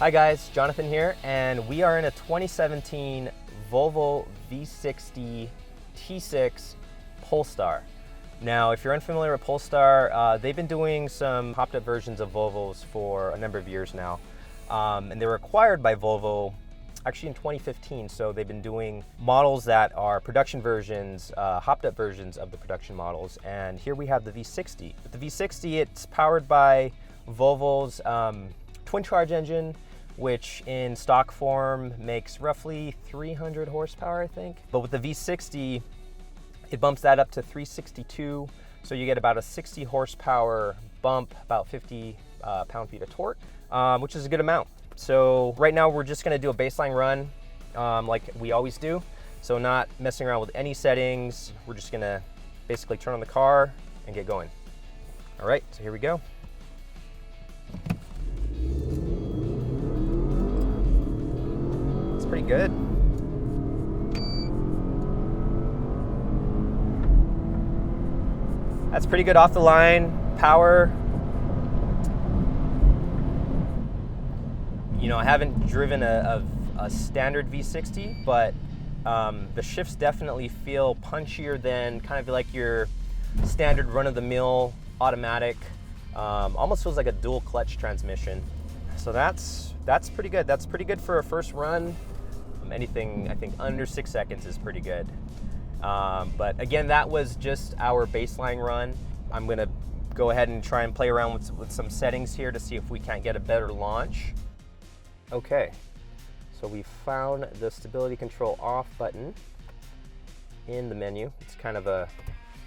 Hi guys, Jonathan here, and we are in a 2017 Volvo V60 T6 Polestar. Now, if you're unfamiliar with Polestar, they've been doing some hopped-up versions of Volvos for a number of years now. And they were acquired by Volvo actually in 2015, so they've been doing models that are production versions, hopped-up versions of the production models. And here we have the V60. With the V60, it's powered by Volvo's twin-charge engine, which in stock form makes roughly 300 horsepower, I think. But with the V60, it bumps that up to 362, so you get about a 60 horsepower bump, about 50 pound-feet of torque, which is a good amount. So right now we're just gonna do a baseline run like we always do. So not messing around with any settings. We're just gonna basically turn on the car and get going. All right, so here we go. It's pretty good. That's pretty good off the line power. You know, I haven't driven a standard V60, but the shifts definitely feel punchier than kind of like your standard run-of-the-mill automatic. Almost feels like a dual clutch transmission. So that's pretty good. That's pretty good for a first run. Anything I think under 6 seconds is pretty good. But again, that was just our baseline run. I'm gonna go ahead and try and play around with some settings here to see if we can't get a better launch. Okay, so we found the stability control off button in the menu. It's kind of a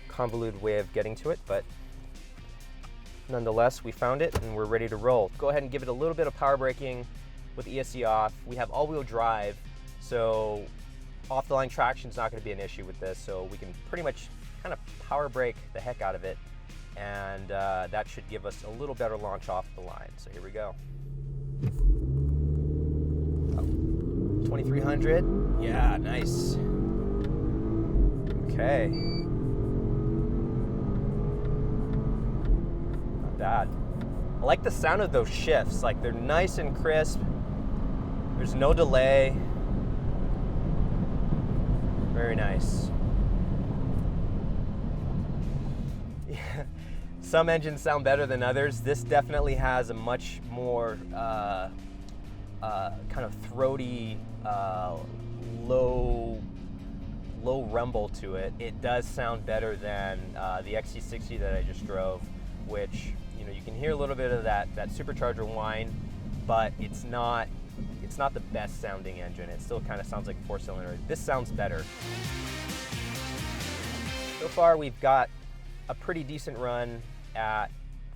convoluted way of getting to it, but nonetheless, we found it and we're ready to roll. Go ahead and give it a little bit of power braking with ESC off. We have all-wheel drive, so off-the-line traction is not going to be an issue with this, so we can pretty much kind of power brake the heck out of it, and that should give us a little better launch off the line. So here we go. 2300, yeah, nice. Okay. Not bad. I like the sound of those shifts, like they're nice and crisp. There's no delay. Very nice. Yeah. Some engines sound better than others. This definitely has a much more kind of throaty, low rumble to it. It does sound better than the XC60 that I just drove, which, you know, you can hear a little bit of that supercharger whine, but it's not the best sounding engine. It still kind of sounds like a 4-cylinder. This sounds better. So far, we've got a pretty decent run at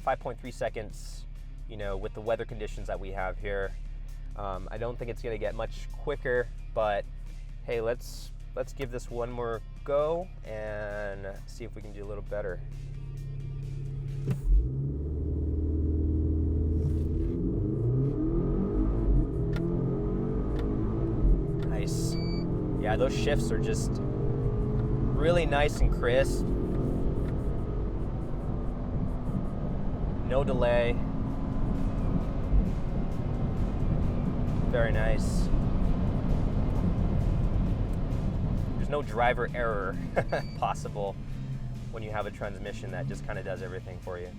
5.3 seconds, you know, with the weather conditions that we have here. I don't think it's gonna get much quicker, but hey, let's give this one more go and see if we can do a little better. Nice. Yeah, those shifts are just really nice and crisp. No delay. Very nice. There's no driver error possible when you have a transmission that just kind of does everything for you.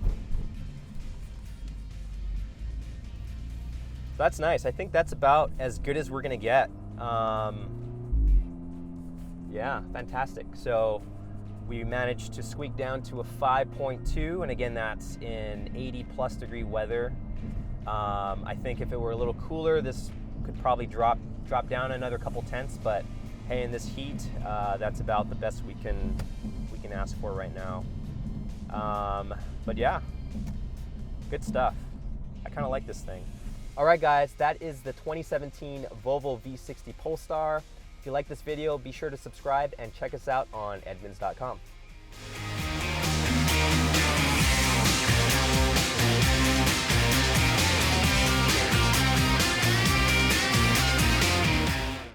So that's nice. I think that's about as good as we're gonna get. Yeah, fantastic. So we managed to squeak down to a 5.2, and again, that's in 80+ degree weather. I think if it were a little cooler, this could probably drop down another couple tenths, but hey, in this heat, that's about the best we can ask for right now. But yeah, good stuff. I kind of like this thing. All right, guys, that is the 2017 Volvo V60 Polestar. If you like this video, be sure to subscribe and check us out on Edmunds.com.